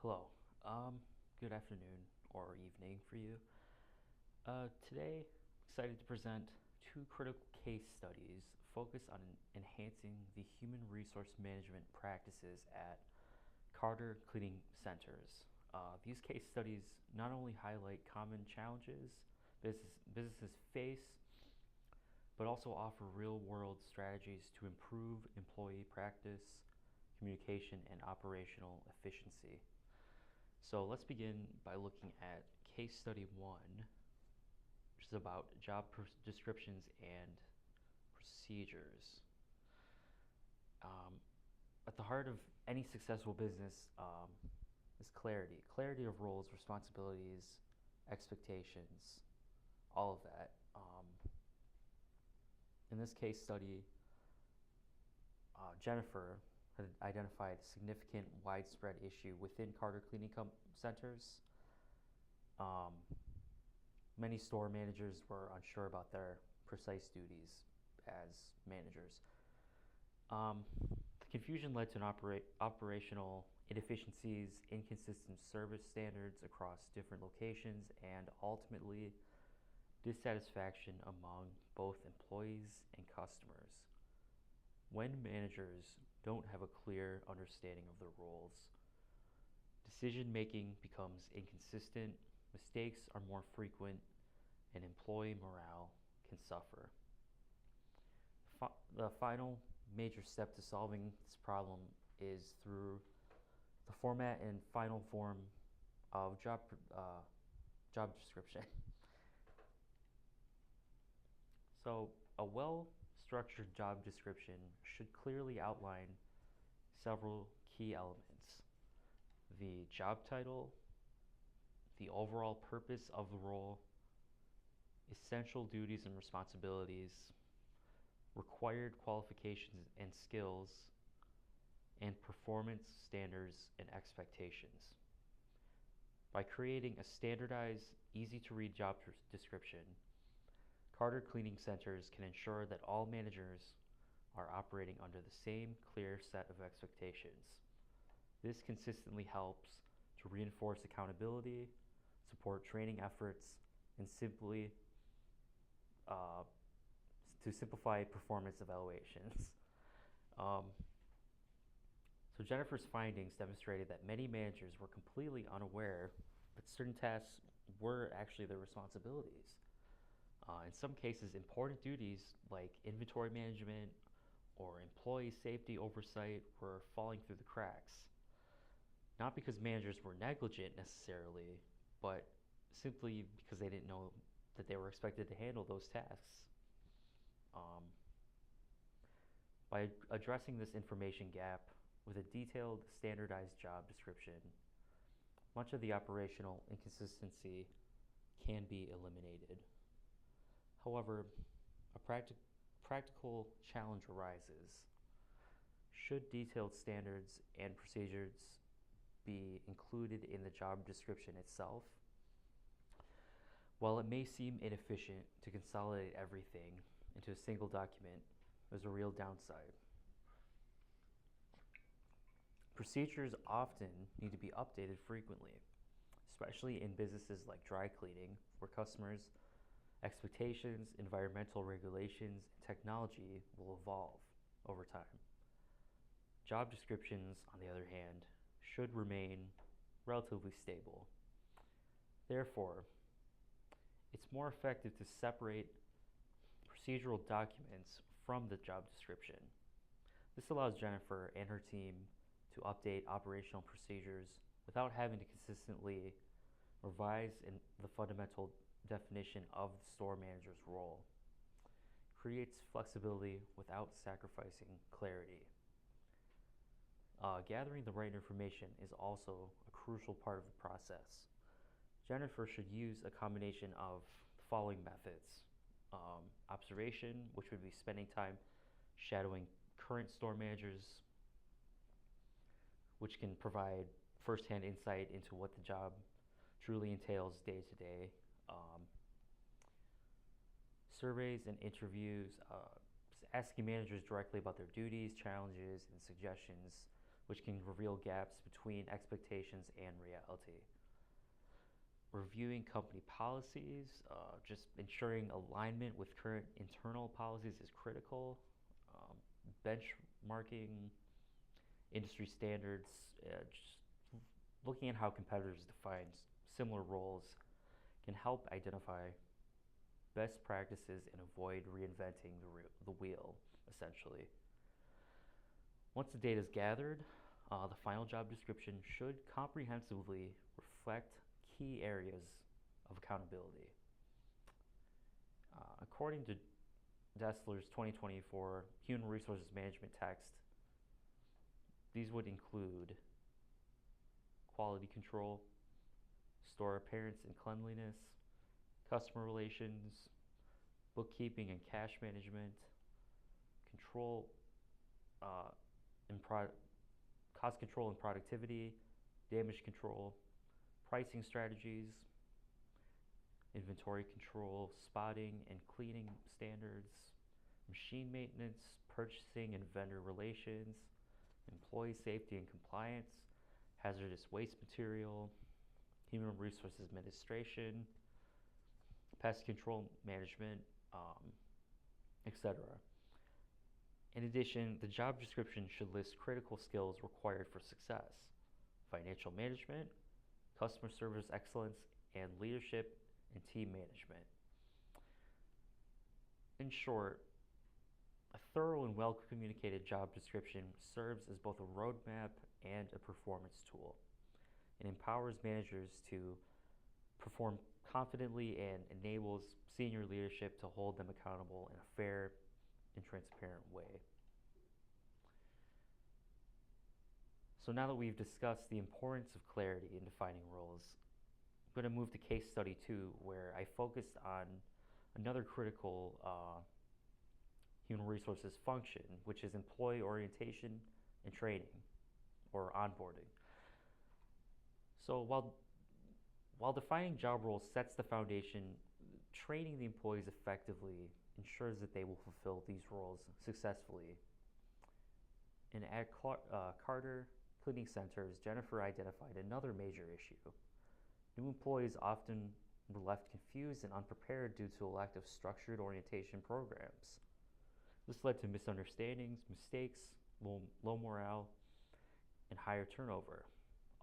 Hello. Good afternoon or evening for you. Today, excited to present two critical case studies focused on enhancing the human resource management practices at Carter Cleaning Centers. These case studies not only highlight common challenges businesses face, but also offer real world strategies to improve employee practice, communication, and operational efficiency. So let's begin by looking at case study one, which is about job descriptions and procedures. Um, at the heart of any successful business is clarity of roles, responsibilities, expectations, all of that. In this case study, Jennifer had identified a significant widespread issue within Carter Cleaning Centers. Um, Many store managers were unsure about their precise duties as managers. Um, the confusion led to operational inefficiencies, inconsistent service standards across different locations, and ultimately dissatisfaction among both employees and customers. When managers don't have a clear understanding of their roles, decision making becomes inconsistent, mistakes are more frequent, and employee morale can suffer. The final major step to solving this problem is through the format and final form of job description. So, a well structured job description should clearly outline several key elements: the job title, the overall purpose of the role, essential duties and responsibilities, required qualifications and skills, and performance standards and expectations. By creating a standardized, easy to read job description, Carter Cleaning Centers can ensure that all managers are operating under the same clear set of expectations. This consistently helps to reinforce accountability, support training efforts, and uh, to simplify performance evaluations. Um, so Jennifer's findings demonstrated that many managers were completely unaware that certain tasks were actually their responsibilities. In some cases, important duties like inventory management or employee safety oversight were falling through the cracks. Not because managers were negligent necessarily, but simply because they didn't know that they were expected to handle those tasks. Um, by addressing this information gap with a detailed, standardized job description, much of the operational inconsistency can be eliminated. However, a practical challenge arises. Should detailed standards and procedures be included in the job description itself? While it may seem inefficient to consolidate everything into a single document, there's a real downside. Procedures often need to be updated frequently, especially in businesses like dry cleaning, where customers' expectations, environmental regulations, and technology will evolve over time. Job descriptions, on the other hand, should remain relatively stable. Therefore, it's more effective to separate procedural documents from the job description. This allows Jennifer and her team to update operational procedures without having to consistently revise the fundamental definition of the store manager's role. It creates flexibility without sacrificing clarity. Gathering the right information is also a crucial part of the process. Jennifer should use a combination of the following methods: observation, which would be spending time shadowing current store managers, which can provide firsthand insight into what the job truly entails day to day. Surveys and interviews, asking managers directly about their duties, challenges, and suggestions which can reveal gaps between expectations and reality. Reviewing company policies, just ensuring alignment with current internal policies is critical. Um, Benchmarking industry standards, just looking at how competitors define similar roles can help identify best practices and avoid reinventing the wheel, essentially. Once the data is gathered, the final job description should comprehensively reflect key areas of accountability. According to Dessler's 2024 Human Resources Management text, these would include quality control, store appearance and cleanliness, customer relations, bookkeeping and cash management, control cost control and productivity, damage control, pricing strategies, inventory control, spotting and cleaning standards, machine maintenance, purchasing and vendor relations, employee safety and compliance, hazardous waste material, human resources administration, pest control management, etc. In addition, the job description should list critical skills required for success: financial management, customer service excellence, and leadership and team management. In short, a thorough and well communicated job description serves as both a roadmap and a performance tool. It empowers managers to perform confidently and enables senior leadership to hold them accountable in a fair and transparent way. So now that we've discussed the importance of clarity in defining roles, I'm going to move to case study 2, where I focused on another critical human resources function, which is employee orientation and training, or onboarding. So while defining job roles sets the foundation, training the employees effectively ensures that they will fulfill these roles successfully. And at Carter Cleaning Centers, Jennifer identified another major issue. New employees often were left confused and unprepared due to a lack of structured orientation programs. This led to misunderstandings, mistakes, low morale, and higher turnover,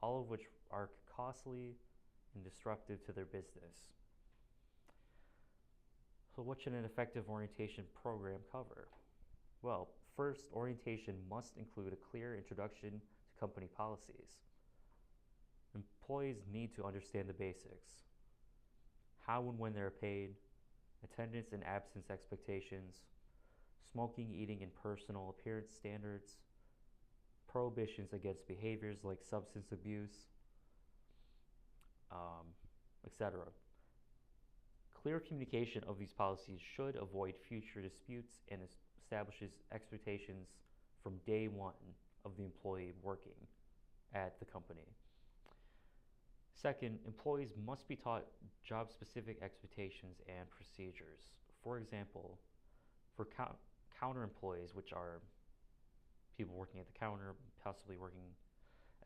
all of which are costly and disruptive to their business. So what should an effective orientation program cover? Well, first, orientation must include a clear introduction to company policies. Employees need to understand the basics: how and when they're paid, attendance and absence expectations, smoking, eating, and personal appearance standards, prohibitions against behaviors like substance abuse, etc. Clear communication of these policies should avoid future disputes and establishes expectations from day one of the employee working at the company. Second, employees must be taught job-specific expectations and procedures. For example, for counter employees, which are people working at the counter, possibly working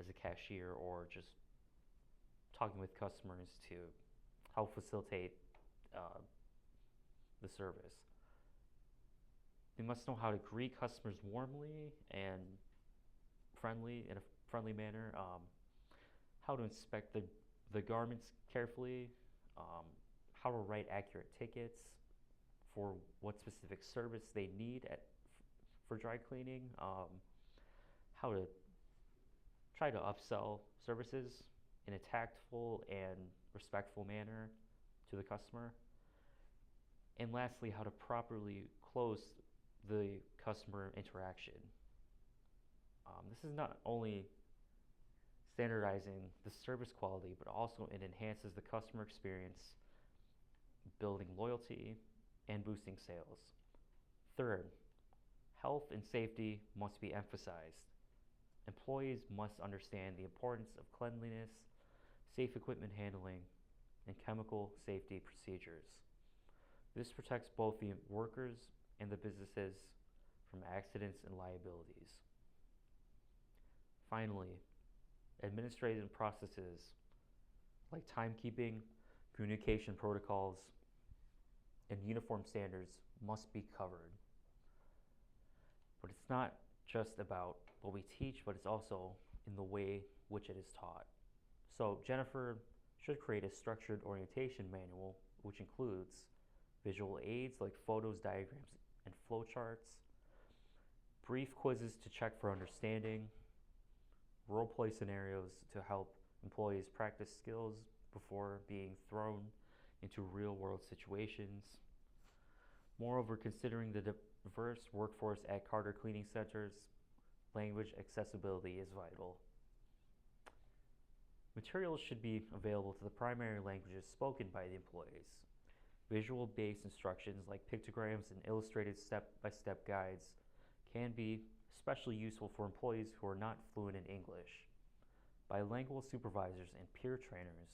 as a cashier or just talking with customers to help facilitate the service. They must know how to greet customers warmly and in a friendly manner, how to inspect the garments carefully, how to write accurate tickets for what specific service they need for dry cleaning, how to try to upsell services in a tactful and respectful manner to the customer. And lastly, how to properly close the customer interaction. This is not only standardizing the service quality, but also it enhances the customer experience, building loyalty, and boosting sales. Third, health and safety must be emphasized. Employees must understand the importance of cleanliness, safe equipment handling, and chemical safety procedures. This protects both the workers and the businesses from accidents and liabilities. Finally, administrative processes like timekeeping, communication protocols, and uniform standards must be covered. But it's not just about what we teach, but it's also in the way which it is taught. So Jennifer should create a structured orientation manual, which includes visual aids like photos, diagrams, and flowcharts, brief quizzes to check for understanding, role play scenarios to help employees practice skills before being thrown into real world situations. Moreover, considering the diverse workforce at Carter Cleaning Centers, language accessibility is vital. Materials should be available to the primary languages spoken by the employees. Visual-based instructions like pictograms and illustrated step-by-step guides can be especially useful for employees who are not fluent in English. Bilingual supervisors and peer trainers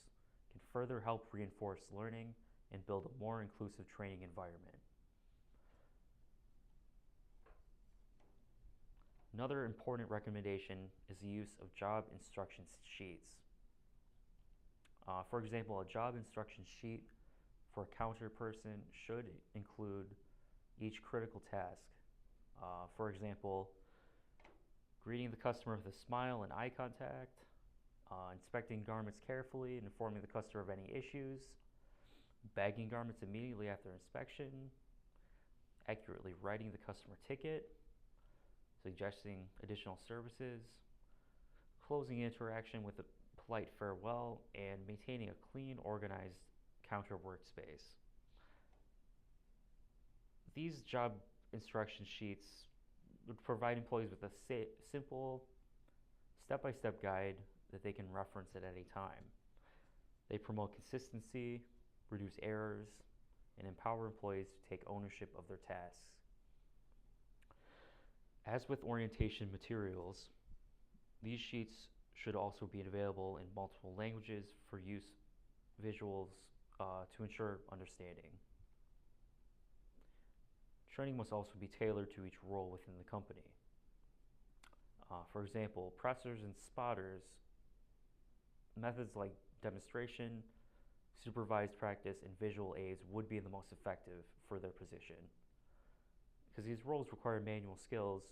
can further help reinforce learning and build a more inclusive training environment. Another important recommendation is the use of job instruction sheets. For example, a job instruction sheet for a counter person should include each critical task. For example, greeting the customer with a smile and eye contact, inspecting garments carefully and informing the customer of any issues, bagging garments immediately after inspection, accurately writing the customer ticket, suggesting additional services, closing interaction with a polite farewell, and maintaining a clean, organized counter workspace. These job instruction sheets would provide employees with a simple step-by-step guide that they can reference at any time. They promote consistency, reduce errors, and empower employees to take ownership of their tasks. As with orientation materials, these sheets should also be available in multiple languages for use visuals to ensure understanding. Training must also be tailored to each role within the company. For example, pressers and spotters, methods like demonstration, supervised practice, and visual aids would be the most effective for their position, because these roles require manual skills,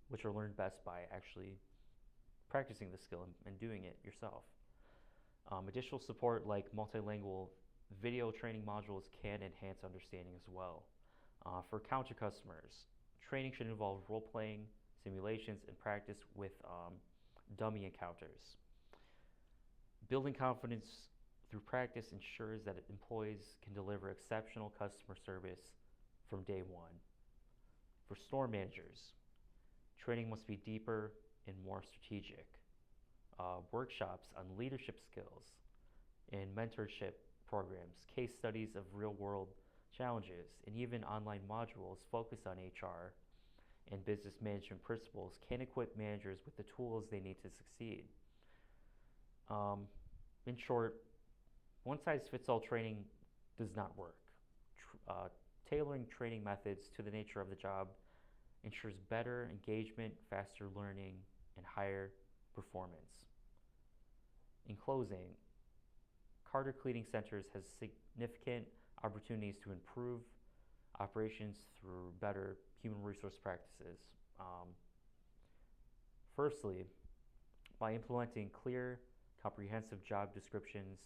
which are learned best by actually practicing the skill and doing it yourself. Additional support like multilingual video training modules can enhance understanding as well. For counter customers, training should involve role-playing, simulations, and practice with dummy encounters. Building confidence through practice ensures that employees can deliver exceptional customer service from day one. For store managers, training must be deeper and more strategic. Workshops on leadership skills and mentorship programs, case studies of real-world challenges, and even online modules focused on HR and business management principles can equip managers with the tools they need to succeed. In short, one-size-fits-all training does not work. Tailoring training methods to the nature of the job ensures better engagement, faster learning, and higher performance. In closing, Carter Cleaning Centers has significant opportunities to improve operations through better human resource practices. Firstly, by implementing clear, comprehensive job descriptions,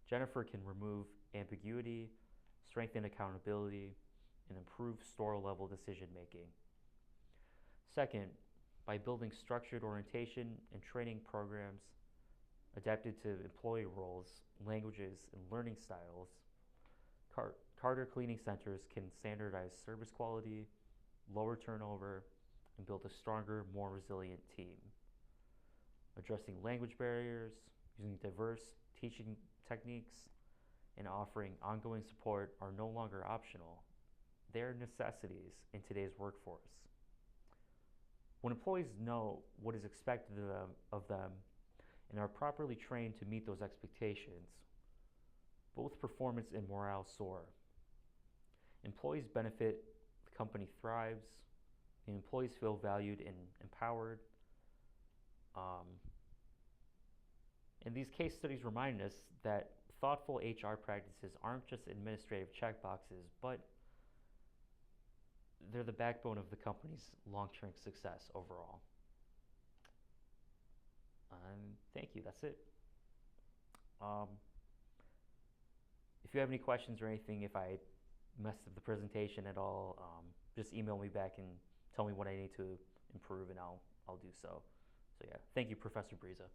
Jennifer can remove ambiguity, strengthen accountability, and improve store-level decision-making. Second, by building structured orientation and training programs adapted to employee roles, languages, and learning styles, Carter Cleaning Centers can standardize service quality, lower turnover, and build a stronger, more resilient team. Addressing language barriers, using diverse teaching techniques, and offering ongoing support are no longer optional. They are necessities in today's workforce. When employees know what is expected of them and are properly trained to meet those expectations, both performance and morale soar. Employees benefit, the company thrives, and employees feel valued and empowered. Um, and these case studies remind us that thoughtful HR practices aren't just administrative checkboxes, but they're the backbone of the company's long-term success overall. Thank you. That's it. Um, if you have any questions or anything, if I messed up the presentation at all, just email me back and tell me what I need to improve, and I'll do so. So yeah, thank you, Professor Briza.